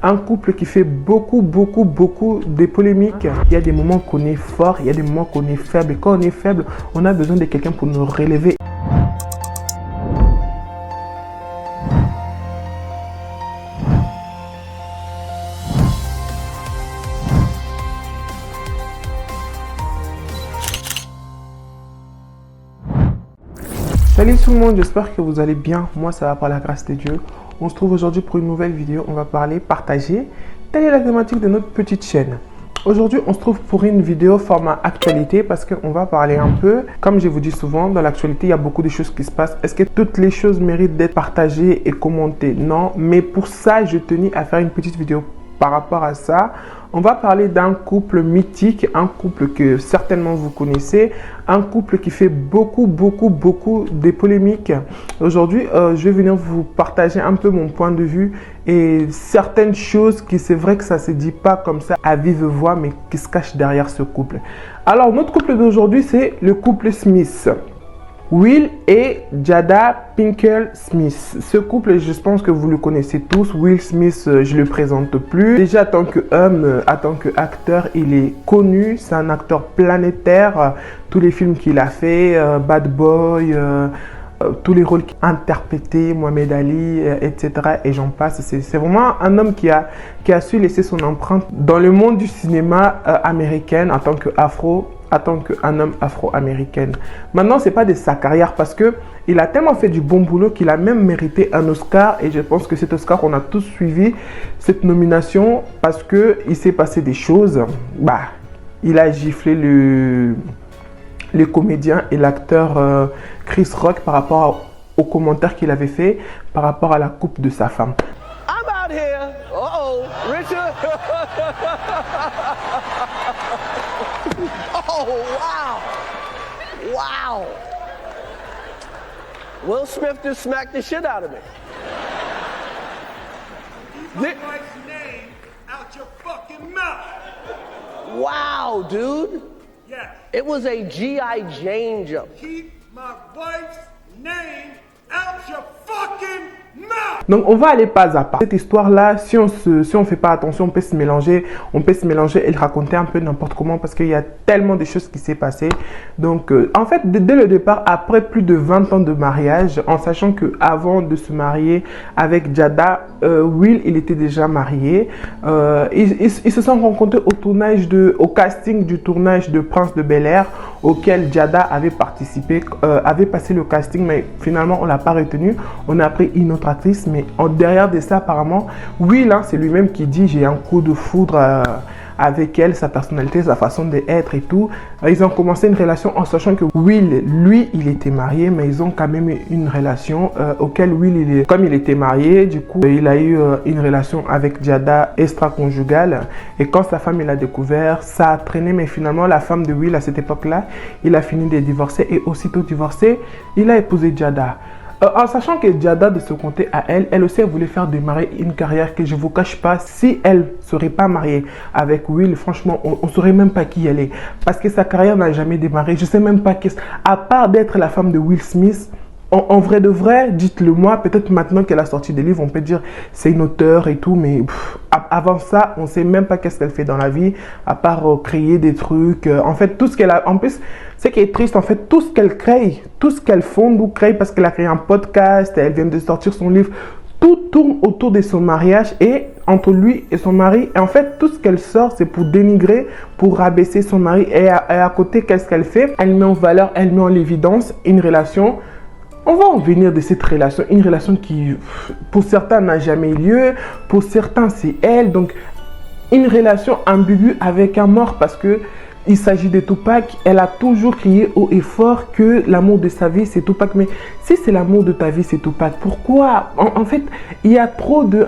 Un couple qui fait beaucoup de polémiques. Il y a des moments qu'on est fort, il y a des moments qu'on est faible. Et quand on est faible, on a besoin de quelqu'un pour nous relever. Salut tout le monde, j'espère que vous allez bien. Moi ça va par la grâce de Dieu. On se trouve aujourd'hui pour une nouvelle vidéo. On va partager. Telle est la thématique de notre petite chaîne. Aujourd'hui, on se trouve pour une vidéo format actualité parce qu'on va parler un peu, comme je vous dis souvent, dans l'actualité, il y a beaucoup de choses qui se passent. Est-ce que toutes les choses méritent d'être partagées et commentées? Non, mais pour ça, je tenais à faire une petite vidéo par rapport à ça. On va parler d'un couple mythique, un couple que certainement vous connaissez, un couple qui fait beaucoup de polémiques. Aujourd'hui, je vais venir vous partager un peu mon point de vue et certaines choses qui c'est vrai que ça se dit pas comme ça à vive voix, mais qui se cachent derrière ce couple. Alors, notre couple d'aujourd'hui, c'est le couple Smith. Will et Jada Pinkett Smith. Ce couple, je pense que vous le connaissez tous. Will Smith, je ne le présente plus. Déjà, en tant qu'homme, en tant qu'acteur, il est connu. C'est un acteur planétaire. Tous les films qu'il a fait, Bad Boy, tous les rôles qu'il a interprétés, Mohamed Ali, etc. Et j'en passe. C'est vraiment un homme qui a su laisser son empreinte dans le monde du cinéma américain en tant qu'un homme afro-américain. Maintenant, c'est pas de sa carrière parce que il a tellement fait du bon boulot qu'il a même mérité un Oscar et je pense que cet Oscar, on a tous suivi cette nomination parce que il s'est passé des choses. Il a giflé le comédien et l'acteur Chris Rock par rapport aux commentaires qu'il avait fait par rapport à la coupe de sa femme. I'm out here. Uh-oh, Richard. Oh, wow. Wow. Will Smith just smacked the shit out of me. Keep my wife's name out your fucking mouth. Wow, dude. Yes. It was a G.I. Jane jump. Keep my wife's name out your fucking mouth. Donc on va aller pas à pas. Cette histoire-là, si on fait pas attention, on peut se mélanger et le raconter un peu n'importe comment parce qu'il y a tellement de choses qui s'est passé. Donc en fait, dès le départ, après plus de 20 ans de mariage, en sachant que avant de se marier avec Jada, Will, il était déjà marié. Ils se sont rencontrés au casting du tournage de Prince de Bel-Air auquel Jada avait participé, avait passé le casting, mais finalement on l'a pas retenu. On a pris une autre actrice, mais derrière de ça, apparemment, Will, c'est lui-même qui dit j'ai un coup de foudre avec elle, sa personnalité, sa façon d'être et tout. Ils ont commencé une relation en sachant que Will, lui, il était marié, mais ils ont quand même eu une relation auquel Will, comme il était marié, du coup, il a eu une relation avec Jada extra-conjugale. Et quand sa femme, il a découvert, ça a traîné, mais finalement, la femme de Will, à cette époque-là, il a fini de divorcer et aussitôt divorcé, il a épousé Jada. En sachant que Jada, de ce côté à elle aussi, elle voulait faire démarrer une carrière que je ne vous cache pas. Si elle ne serait pas mariée avec Will, franchement, on ne saurait même pas qui elle est. Parce que sa carrière n'a jamais démarré. Je ne sais même pas à part d'être la femme de Will Smith, en vrai de vrai, dites-le moi, peut-être maintenant qu'elle a sorti des livres, on peut dire c'est une auteure et tout, mais avant ça, on ne sait même pas qu'est-ce qu'elle fait dans la vie, à part créer des trucs. En fait, tout ce qu'elle a, en plus, ce qui est triste, en fait, tout ce qu'elle crée, tout ce qu'elle fonde ou crée, parce qu'elle a créé un podcast, elle vient de sortir son livre, tout tourne autour de son mariage et entre lui et son mari. Et en fait, tout ce qu'elle sort, c'est pour dénigrer, pour rabaisser son mari. Et à côté, qu'est-ce qu'elle fait? Elle met en valeur, elle met en évidence une relation. On va en venir de cette relation, une relation qui, pour certains, n'a jamais eu lieu, pour certains, c'est elle. Donc, une relation ambiguë avec un mort parce que il s'agit de Tupac. Elle a toujours crié haut et fort que l'amour de sa vie, c'est Tupac. Mais si c'est l'amour de ta vie, c'est Tupac, pourquoi? En fait, il y a trop de...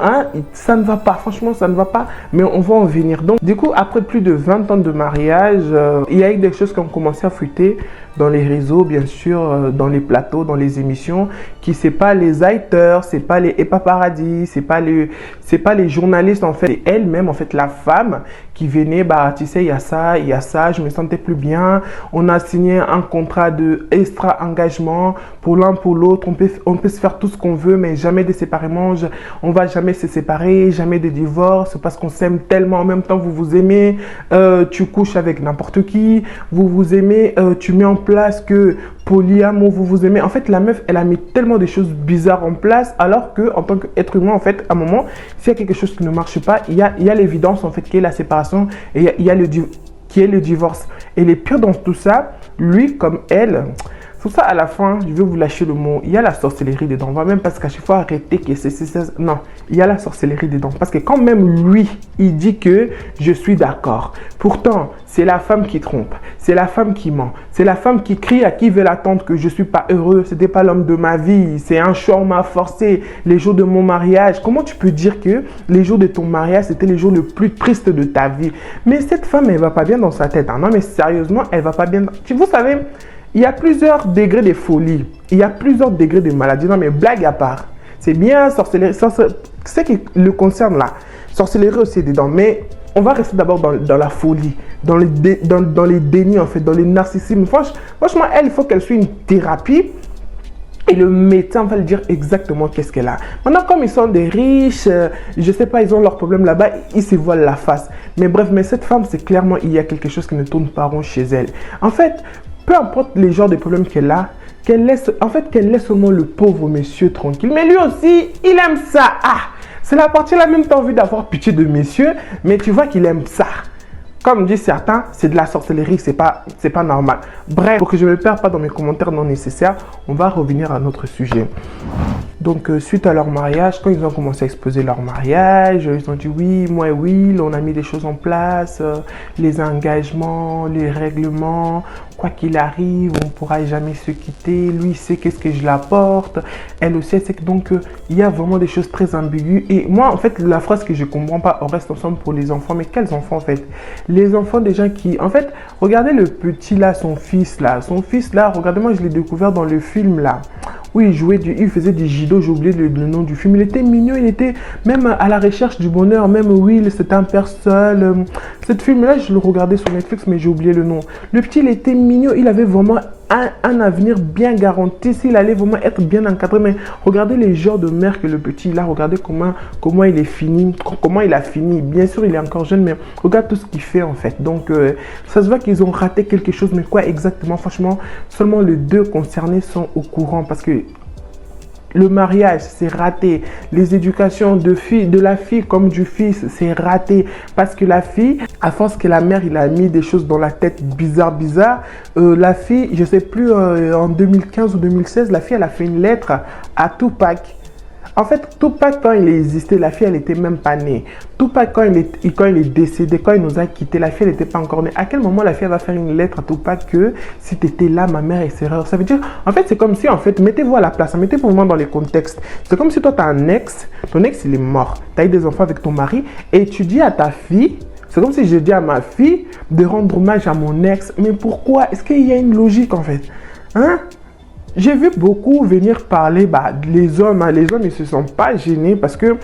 ça ne va pas, franchement, ça ne va pas. Mais on va en venir. Donc, du coup, après plus de 20 ans de mariage, il y a eu des choses qui ont commencé à fuiter. dans les réseaux, bien sûr, dans les plateaux, dans les émissions, qui c'est pas les haters, c'est pas les paparazzi, c'est pas les journalistes en fait, c'est elle-même en fait la femme qui venait, bah tu sais, il y a ça, je me sentais plus bien, on a signé un contrat de extra engagement pour l'un pour l'autre, on peut se faire tout ce qu'on veut, mais jamais de séparément, on va jamais se séparer, jamais de divorce, parce qu'on s'aime tellement, en même temps vous vous aimez, tu couches avec n'importe qui, vous vous aimez, tu mets en place que polyamour, vous vous aimez. En fait, la meuf, elle a mis tellement de choses bizarres en place, alors que en tant qu'être humain, en fait, à un moment, s'il y a quelque chose qui ne marche pas, il y a l'évidence, en fait, qui est la séparation, et il y a qui est le divorce. Et le pire dans tout ça, lui comme elle, tout ça à la fin, je vais vous lâcher le mot, il y a la sorcellerie dedans. On va même parce qu'à chaque fois arrêter que c'est... Non, il y a la sorcellerie dedans. Parce que quand même lui, il dit que je suis d'accord. Pourtant, c'est la femme qui trompe. C'est la femme qui ment. C'est la femme qui crie à qui veut l'attendre que je suis pas heureux. C'était pas l'homme de ma vie. C'est un choix, on m'a forcé. Les jours de mon mariage. Comment tu peux dire que les jours de ton mariage, c'était les jours les plus tristes de ta vie? Mais cette femme, elle va pas bien dans sa tête. Hein. Non, mais sérieusement, elle va pas bien. Vous savez... Il y a plusieurs degrés de folie. Il y a plusieurs degrés de maladie. Non, mais blague à part. C'est bien sorcellerie. Ce qui le concerne là. Sorcellerie aussi dedans. Mais on va rester d'abord dans la folie. Dans les dénis en fait. Dans les narcissismes. Franchement, elle, il faut qu'elle suive une thérapie. Et le médecin va lui dire exactement qu'est-ce qu'elle a. Maintenant, comme ils sont des riches, je sais pas, ils ont leurs problèmes là-bas, ils se voilent la face. Mais bref, mais cette femme, c'est clairement, il y a quelque chose qui ne tourne pas rond chez elle. En fait, peu importe les genres de problèmes qu'elle a, qu'elle laisse seulement le pauvre monsieur tranquille. Mais lui aussi, il aime ça. Ah, c'est la partie là, même t'as envie d'avoir pitié de monsieur, mais tu vois qu'il aime ça. Comme disent certains, c'est de la sorcellerie, c'est pas normal. Bref, pour que je ne me perde pas dans mes commentaires non nécessaires, on va revenir à notre sujet. Donc, suite à leur mariage, quand ils ont commencé à exposer leur mariage, ils ont dit oui, moi et Will, on a mis des choses en place, les engagements, les règlements, quoi qu'il arrive, on ne pourra jamais se quitter. Lui, il sait qu'est-ce que je l'apporte. Elle aussi, elle sait que donc, il y a vraiment des choses très ambiguës. Et moi, en fait, la phrase que je ne comprends pas, on reste ensemble pour les enfants. Mais quels enfants, en fait? Les enfants des gens qui... En fait, regardez le petit là, son fils là. Son fils là, regardez-moi, je l'ai découvert dans le film là. Oui, il faisait du judo, j'ai oublié le nom du film. Il était mignon, il était même à la recherche du bonheur. Même Will, c'était un père seul. Cette film-là, je le regardais sur Netflix, mais j'ai oublié le nom. Le petit, il était mignon, il avait vraiment un avenir bien garanti, s'il allait vraiment être bien encadré. Mais regardez les genres de mère que le petit, il a. Regardez comment il est fini, comment il a fini. Bien sûr, il est encore jeune, mais regarde tout ce qu'il fait en fait. Donc, ça se voit qu'ils ont raté quelque chose. Mais quoi exactement? Franchement, seulement les deux concernés sont au courant parce que le mariage, c'est raté. Les éducations de la fille comme du fils, c'est raté. Parce que la fille, à force que la mère, il a mis des choses dans la tête bizarre. La fille, je sais plus, en 2015 ou 2016, la fille, elle a fait une lettre à Tupac. En fait, Tupac, quand il existait, la fille, elle n'était même pas née. Tupac, quand il est décédé, quand il nous a quittés, la fille, elle n'était pas encore née. À quel moment la fille va faire une lettre à Tupac que si tu étais là, ma mère est erreur? Ça veut dire, en fait, c'est comme si, en fait, mettez-vous à la place, mettez-vous vraiment dans les contextes. C'est comme si toi, tu as un ex, ton ex, il est mort. Tu as eu des enfants avec ton mari et tu dis à ta fille, c'est comme si je dis à ma fille de rendre hommage à mon ex. Mais pourquoi? Est-ce qu'il y a une logique, en fait? Hein? J'ai vu beaucoup venir parler, les hommes, ils ne se sont pas gênés parce que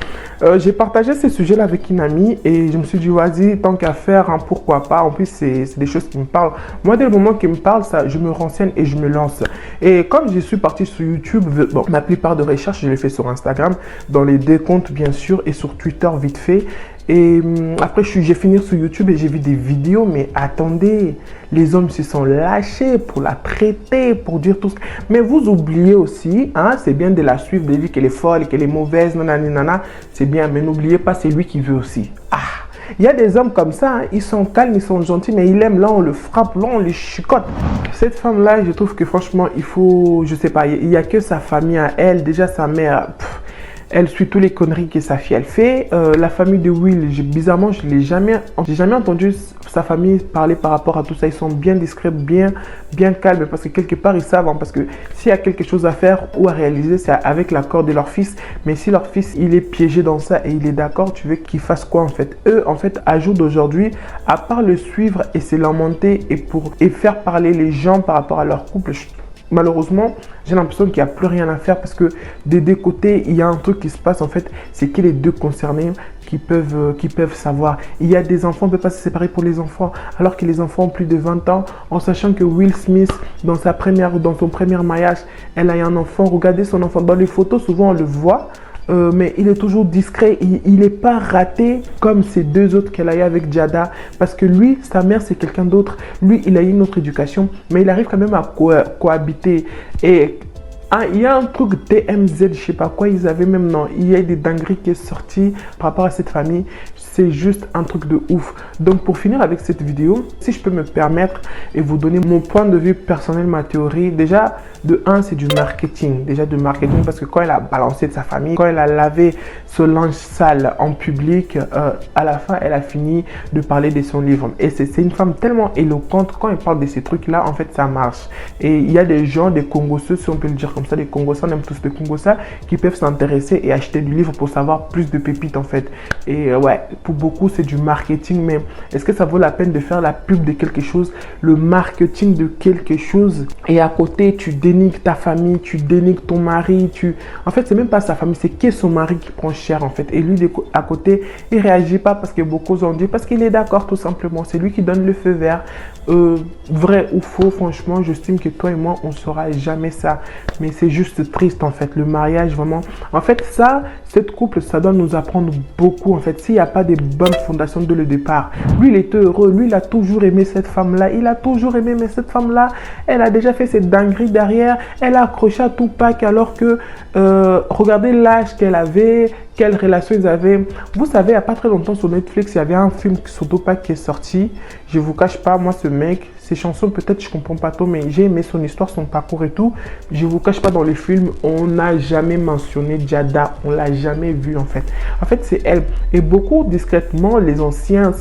j'ai partagé ce sujet-là avec une amie et je me suis dit, vas-y, tant qu'à faire, hein, pourquoi pas. En plus, c'est des choses qui me parlent. Moi, dès le moment qu'ils me parlent, ça, je me renseigne et je me lance. Et comme je suis parti sur YouTube, bon, ma plupart de recherches, je les fais sur Instagram, dans les deux comptes, bien sûr, et sur Twitter, vite fait. Et après, j'ai fini sur YouTube et j'ai vu des vidéos. Mais attendez, les hommes se sont lâchés pour la traiter, pour dire tout ce que... Mais vous oubliez aussi, hein, c'est bien de la suivre, de dire qu'elle est folle, qu'elle est mauvaise, nanana, c'est bien. Mais n'oubliez pas, c'est lui qui veut aussi. Ah, il y a des hommes comme ça, hein, ils sont calmes, ils sont gentils, mais ils aiment, là on le frappe, là on le chicote. Cette femme-là, je trouve que franchement, il faut, je sais pas, il n'y a que sa famille à elle, déjà sa mère... Elle suit tous les conneries que sa fille elle fait. La famille de Will, bizarrement, j'ai jamais entendu sa famille parler par rapport à tout ça. Ils sont bien discrets, bien calmes, parce que quelque part ils savent, hein, parce que s'il y a quelque chose à faire ou à réaliser, c'est avec l'accord de leur fils. Mais si leur fils il est piégé dans ça et il est d'accord, tu veux qu'il fasse quoi en fait? Eux en fait, à jour d'aujourd'hui, à part le suivre et se lamenter et faire parler les gens par rapport à leur couple, malheureusement, j'ai l'impression qu'il n'y a plus rien à faire, parce que des deux côtés, il y a un truc qui se passe en fait, c'est que les deux concernés qui peuvent savoir. Il y a des enfants, on ne peut pas se séparer pour les enfants, alors que les enfants ont plus de 20 ans, en sachant que Will Smith, dans son premier mariage, elle a eu un enfant. Regardez son enfant. Dans les photos, souvent on le voit. Mais il est toujours discret, il n'est pas raté comme ces deux autres qu'elle a eu avec Jada, parce que lui, sa mère c'est quelqu'un d'autre, lui il a eu une autre éducation, mais il arrive quand même à cohabiter. Et il y a un truc TMZ, je sais pas quoi, ils avaient même, non, il y a des dingueries qui est sorti par rapport à cette famille. C'est juste un truc de ouf. Donc pour finir avec cette vidéo, si je peux me permettre et vous donner mon point de vue personnel, ma théorie, déjà de 1 c'est du marketing. Déjà du marketing, parce que quand elle a balancé de sa famille, quand elle a lavé ce linge sale en public, à la fin elle a fini de parler de son livre. Et c'est une femme tellement éloquente, quand elle parle de ces trucs là, en fait ça marche. Et il y a des gens, des Congosseux, si on peut le dire comme ça, des Congossais, on aime tous les Congossais, qui peuvent s'intéresser et acheter du livre pour savoir plus de pépites en fait. Et ouais, pour beaucoup c'est du marketing, mais est-ce que ça vaut la peine de faire la pub de quelque chose, le marketing de quelque chose, et à côté tu dénigres ta famille, tu dénigres ton mari, en fait c'est même pas sa famille, c'est que son mari qui prend cher en fait. Et lui à côté il réagit pas, parce que beaucoup ont dit parce qu'il est d'accord tout simplement, c'est lui qui donne le feu vert. Vrai ou faux, franchement j'estime que toi et moi on saura jamais ça, mais c'est juste triste en fait, le mariage vraiment. En fait cette couple, ça doit nous apprendre beaucoup en fait. S'il n'y a pas des bonnes fondations dès le départ, lui il était heureux, lui il a toujours aimé cette femme là, il a toujours aimé, mais cette femme là elle a déjà fait cette dinguerie derrière, elle a accroché à Tupac alors que regardez l'âge qu'elle avait, quelle relation ils avaient. Vous savez, il n'y a pas très longtemps sur Netflix, il y avait un film sur Tupac qui est sorti. Je vous cache pas, moi ce mec, ses chansons peut-être je comprends pas tout, mais j'ai aimé son histoire, son parcours et tout. Je vous cache pas, dans les films on n'a jamais mentionné Jada, on l'a jamais vu en fait. En fait c'est elle. Et beaucoup discrètement, les anciens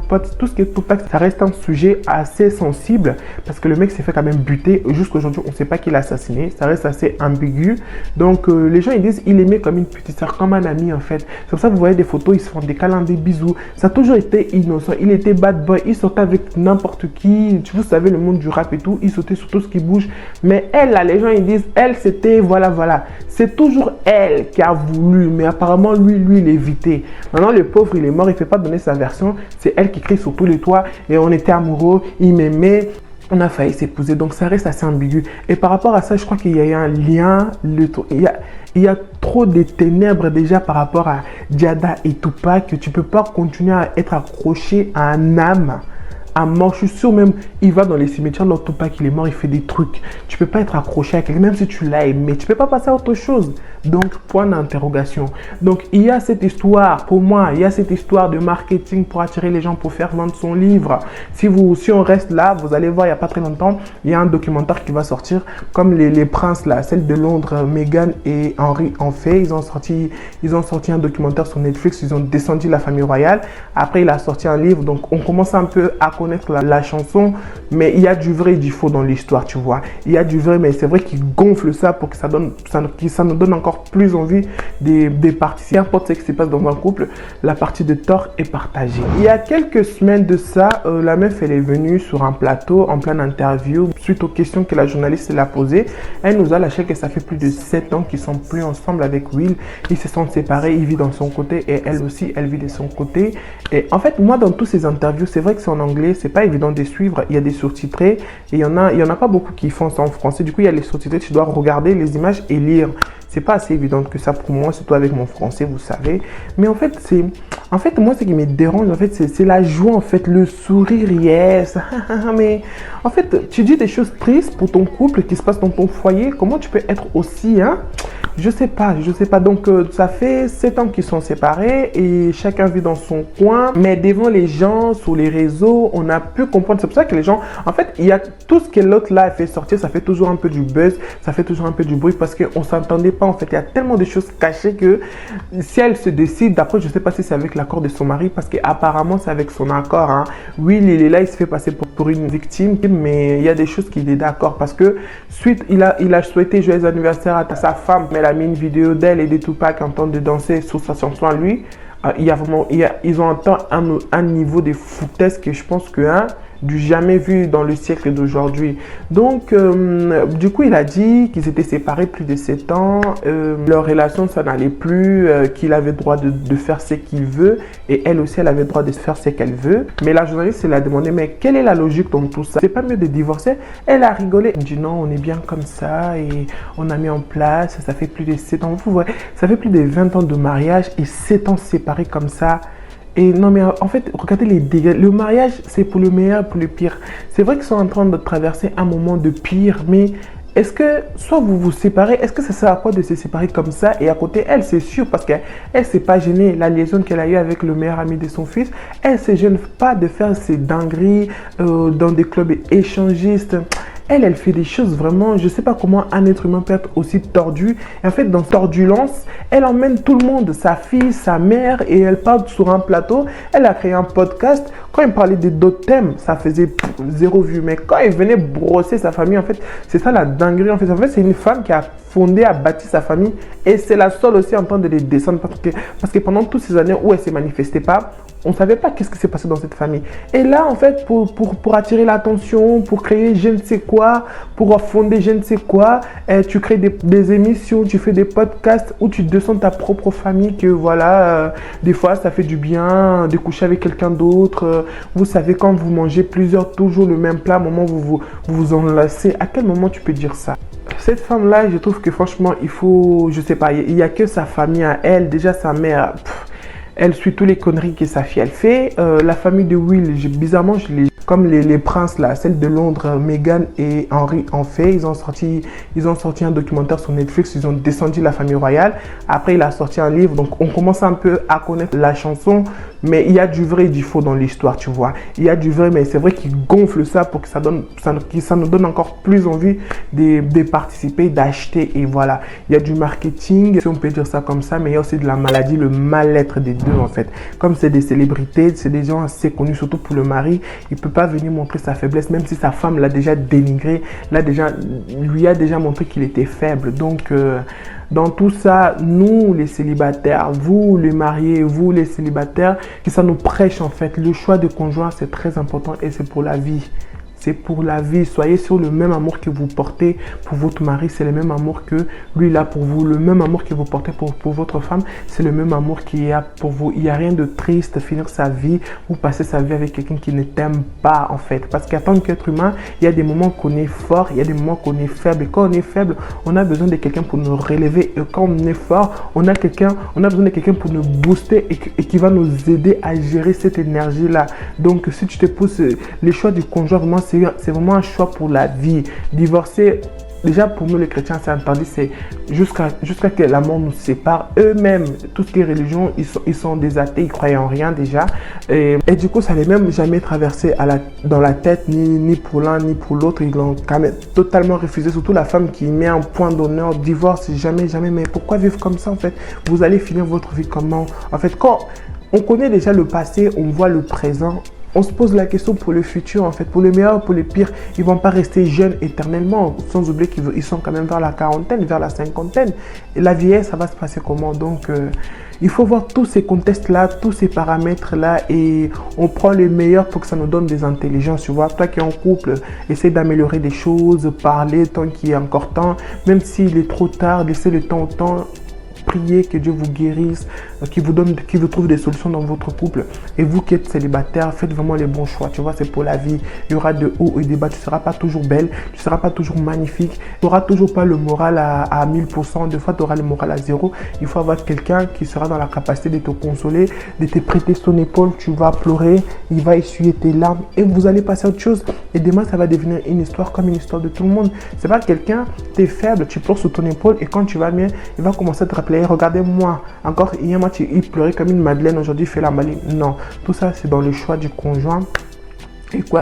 potes, tout ce qui est Tupac, ça reste un sujet assez sensible, parce que le mec s'est fait quand même buter. Jusqu'aujourd'hui on ne sait pas qui l'a assassiné, ça reste assez ambigu. Donc les gens ils disent il aimait comme une petite soeur, comme un ami en fait. C'est pour ça que vous voyez des photos, ils se font des câlins, des bisous. Ça a toujours été innocent, il était bad boy, il sortait avec n'importe qui. Vous savez, le monde du rap et tout, il sautait sur tout ce qui bouge. Mais elle, là, les gens, ils disent, elle, c'était, voilà. C'est toujours elle qui a voulu, mais apparemment, lui, il évitait. Maintenant, le pauvre, il est mort, il ne fait pas donner sa version. C'est elle qui crie sur tous les toits, et on était amoureux, il m'aimait. On a failli s'épouser, donc ça reste assez ambigu. Et par rapport à ça, je crois qu'il y a eu un lien, il y a trop de ténèbres déjà par rapport à Jada et Tupac, que tu ne peux pas continuer à être accroché à un âme à mort. Je suis sûr même, il va dans les cimetières, dans Tupac, il est mort, il fait des trucs. Tu peux pas être accroché à quelqu'un, même si tu l'as aimé, tu peux pas passer à autre chose. Donc, point d'interrogation. Donc, il y a cette histoire, pour moi, il y a cette histoire de marketing pour attirer les gens, pour faire vendre son livre. Si on reste là, vous allez voir, il n'y a pas très longtemps, il y a un documentaire qui va sortir, comme les princes là, celle de Londres, Meghan et Harry en fait. Ils ont sorti un documentaire sur Netflix, ils ont descendu la famille royale. Après, il a sorti un livre, donc on commence un peu à connaître la chanson, mais il y a du vrai et du faux dans l'histoire, tu vois. Il y a du vrai, mais c'est vrai qu'il gonfle ça pour que ça nous donne encore plus envie des participer. N'importe ce qui se passe dans un couple, la partie de tort est partagée. Il y a quelques semaines de ça, la meuf, elle est venue sur un plateau en pleine interview, suite aux questions que la journaliste l'a posées. Elle nous a lâché que ça fait plus de 7 ans qu'ils sont plus ensemble avec Will. Ils se sont séparés, il vit dans son côté et elle aussi, elle vit de son côté. Et en fait, moi, dans toutes ces interviews, c'est vrai que c'est en anglais, c'est pas évident de suivre. Il y a des sous-titrés et il y en a pas beaucoup qui font ça en français. Du coup, il y a les sous-titrés, tu dois regarder les images et lire. C'est pas assez évident que ça pour moi, surtout avec mon français, vous savez. Mais en fait, moi, ce qui me dérange, en fait, c'est la joie, en fait, le sourire, yes. Mais en fait, tu dis des choses tristes pour ton couple qui se passe dans ton foyer. Comment tu peux être aussi, Je sais pas. Donc, ça fait 7 ans qu'ils sont séparés et chacun vit dans son coin. Mais devant les gens, sur les réseaux, on a pu comprendre. C'est pour ça que les gens, en fait, il y a tout ce que l'autre là a fait sortir, ça fait toujours un peu du buzz, ça fait toujours un peu du bruit parce qu'on s'entendait pas. En fait, il y a tellement de choses cachées que si elle se décide, d'après, je sais pas si c'est avec l'accord de son mari, parce qu'apparemment, c'est avec son accord. Hein. Oui, il est là, il se fait passer pour une victime, mais il y a des choses qu'il est d'accord parce que suite, il a souhaité joyeux anniversaire à sa femme, mais elle a mis une vidéo d'elle et de Tupac en train de danser sur sa chanson à lui. Ils ont atteint un niveau de foutaise que je pense que du jamais vu dans le siècle d'aujourd'hui. Donc, du coup, il a dit qu'ils étaient séparés plus de 7 ans, leur relation, ça n'allait plus, qu'il avait le droit de faire ce qu'il veut, et elle aussi, elle avait le droit de faire ce qu'elle veut. Mais la journaliste, elle a demandé, mais quelle est la logique dans tout ça? C'est pas mieux de divorcer? Elle a rigolé. Elle dit non, on est bien comme ça, et on a mis en place, ça fait plus de 7 ans. Vous voyez, ça fait plus de 20 ans de mariage, et 7 ans séparés comme ça. Et non, mais en fait, regardez les dégâts. Le mariage, c'est pour le meilleur, pour le pire. C'est vrai qu'ils sont en train de traverser un moment de pire, mais est-ce que, soit vous vous séparez, est-ce que ça sert à quoi de se séparer comme ça? Et à côté, elle, c'est sûr, parce qu'elle ne s'est pas gênée. La liaison qu'elle a eue avec le meilleur ami de son fils, elle ne se gêne pas de faire ses dingueries dans des clubs échangistes. Elle fait des choses vraiment, je ne sais pas comment un être humain peut être aussi tordu. Et en fait, dans Tordulence, elle emmène tout le monde, sa fille, sa mère, et elle parle sur un plateau. Elle a créé un podcast. Quand il parlait d'autres thèmes, ça faisait 0 vue. Mais quand il venait brosser sa famille, en fait, c'est ça la dinguerie. En fait, c'est une femme qui a fondé, a bâti sa famille. Et c'est la seule aussi en train de les descendre. Parce que pendant toutes ces années où elle ne s'est manifestée pas, on ne savait pas qu'est-ce qui s'est passé dans cette famille. Et là, en fait, pour attirer l'attention, pour créer je ne sais quoi, pour fonder je ne sais quoi, tu crées des émissions, tu fais des podcasts où tu descends ta propre famille, que voilà, des fois, ça fait du bien de coucher avec quelqu'un d'autre. Vous savez, quand vous mangez toujours le même plat, au moment où vous enlacez, à quel moment tu peux dire ça? Cette femme-là, je trouve que franchement, il faut, je sais pas, il n'y a que sa famille à elle. Déjà, sa mère... Elle suit toutes les conneries que sa fille elle fait. La famille de Will, bizarrement, comme les princes là, celle de Londres, Meghan et Henry en fait. Ils ont sorti un documentaire sur Netflix. Ils ont descendu la famille royale. Après, il a sorti un livre. Donc, on commence un peu à connaître la chanson. Mais il y a du vrai et du faux dans l'histoire, tu vois. Il y a du vrai, mais c'est vrai qu'il gonfle ça pour que ça nous donne encore plus envie de participer, d'acheter. Et voilà. Il y a du marketing, si on peut dire ça comme ça, mais il y a aussi de la maladie, le mal-être des deux en fait. Comme c'est des célébrités, c'est des gens assez connus, surtout pour le mari, il ne peut pas venir montrer sa faiblesse, même si sa femme l'a déjà dénigré, lui a déjà montré qu'il était faible. Donc, dans tout ça, nous les célibataires, vous les mariés, vous les célibataires, que ça nous prêche en fait. Le choix de conjoint, c'est très important et c'est pour la vie. C'est pour la vie. Soyez sur le même amour que vous portez pour votre mari, c'est le même amour que lui il a pour vous. Le même amour que vous portez pour votre femme, c'est le même amour qu'il y a pour vous. Il n'y a rien de triste, finir sa vie ou passer sa vie avec quelqu'un qui ne t'aime pas en fait. Parce qu'en tant qu'être humain, il y a des moments qu'on est fort, il y a des moments qu'on est faible. Et quand on est faible, on a besoin de quelqu'un pour nous relever. Et quand on est fort, on a besoin de quelqu'un pour nous booster et qui va nous aider à gérer cette énergie-là. Donc si tu te poses les choix du conjoint, vraiment, c'est vraiment un choix pour la vie. Divorcer, déjà pour nous les chrétiens, c'est interdit. C'est jusqu'à que la mort nous sépare. Eux-mêmes, tout ce qui est religion, ils sont des athées, ils croyaient en rien déjà. Et du coup, ça n'est même jamais traversé dans la tête, ni pour l'un ni pour l'autre. Ils l'ont quand même totalement refusé. Surtout la femme qui met un point d'honneur, divorce, jamais. Mais pourquoi vivre comme ça en fait? Vous allez finir votre vie comment? En fait, quand on connaît déjà le passé, on voit le présent. On se pose la question pour le futur, en fait, pour le meilleur, pour le pire. Ils ne vont pas rester jeunes éternellement, sans oublier qu'ils sont quand même vers la quarantaine, vers la cinquantaine. Et la vieillesse, ça va se passer comment? Donc, il faut voir tous ces contextes-là, tous ces paramètres-là, et on prend le meilleur pour que ça nous donne des intelligences, tu vois. Toi qui es en couple, essaie d'améliorer des choses, parler tant qu'il y a encore temps, même s'il est trop tard, laisser le temps au temps. priez que Dieu vous guérisse, qu'il vous trouve des solutions dans votre couple. Et vous qui êtes célibataire, faites vraiment les bons choix. Tu vois, c'est pour la vie. Il y aura de hauts et des bas. Tu ne seras pas toujours belle, tu ne seras pas toujours magnifique. Tu n'auras toujours pas le moral à 1000%. Des fois, tu auras le moral à 0. Il faut avoir quelqu'un qui sera dans la capacité de te consoler, de te prêter son épaule. Tu vas pleurer, il va essuyer tes larmes et vous allez passer à autre chose. Et demain, ça va devenir une histoire comme une histoire de tout le monde. C'est pas quelqu'un, tu es faible, tu pleures sur ton épaule et quand tu vas bien, il va commencer à te rappeler, regardez-moi, encore hier, moi, il pleurait comme une madeleine, aujourd'hui, il fait la maline. Non, tout ça, c'est dans le choix du conjoint.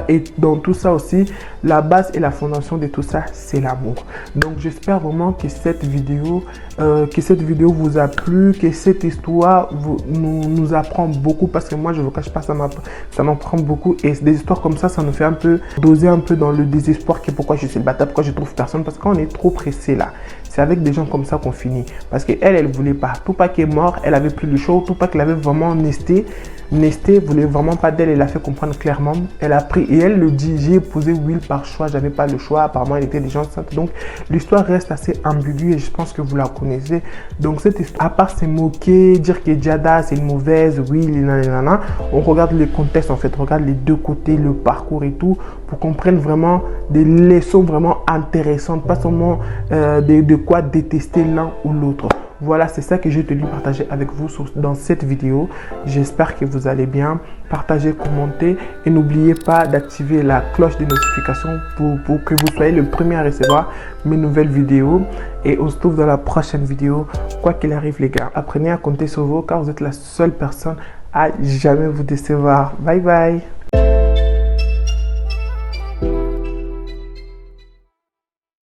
Et dans tout ça aussi, la base et la fondation de tout ça, c'est l'amour. Donc, j'espère vraiment que cette vidéo vous a plu, que cette histoire nous apprend beaucoup parce que moi, je ne vous cache pas, ça m'apprend beaucoup. Et des histoires comme ça nous fait un peu doser un peu dans le désespoir que pourquoi je suis célibataire, pourquoi je trouve personne. Parce qu'on est trop pressé là. C'est avec des gens comme ça qu'on finit. Parce qu'elle voulait pas. Tout pas qu'elle est morte, elle avait plus le choix. Tout pas qu'elle avait vraiment nesté voulait vraiment pas d'elle. Elle a fait comprendre clairement. Elle a pris et elle le dit. J'ai épousé Will par choix. J'avais pas le choix. Apparemment, elle était déjà enceinte. Donc, l'histoire reste assez ambiguë et je pense que vous la connaissez. Donc, cette histoire, à part se moquer, dire que Jada c'est une mauvaise, Will, nanana, on regarde le contexte en fait. On regarde les deux côtés, le parcours et tout pour qu'on prenne vraiment des leçons vraiment intéressantes. Pas seulement de quoi détester l'un ou l'autre. Voilà, c'est ça que j'ai tenu à partager avec vous dans cette vidéo. J'espère que vous allez bien. Partagez, commentez et n'oubliez pas d'activer la cloche de notification pour que vous soyez le premier à recevoir mes nouvelles vidéos. Et on se retrouve dans la prochaine vidéo. Quoi qu'il arrive les gars, apprenez à compter sur vous car vous êtes la seule personne à jamais vous décevoir. Bye bye.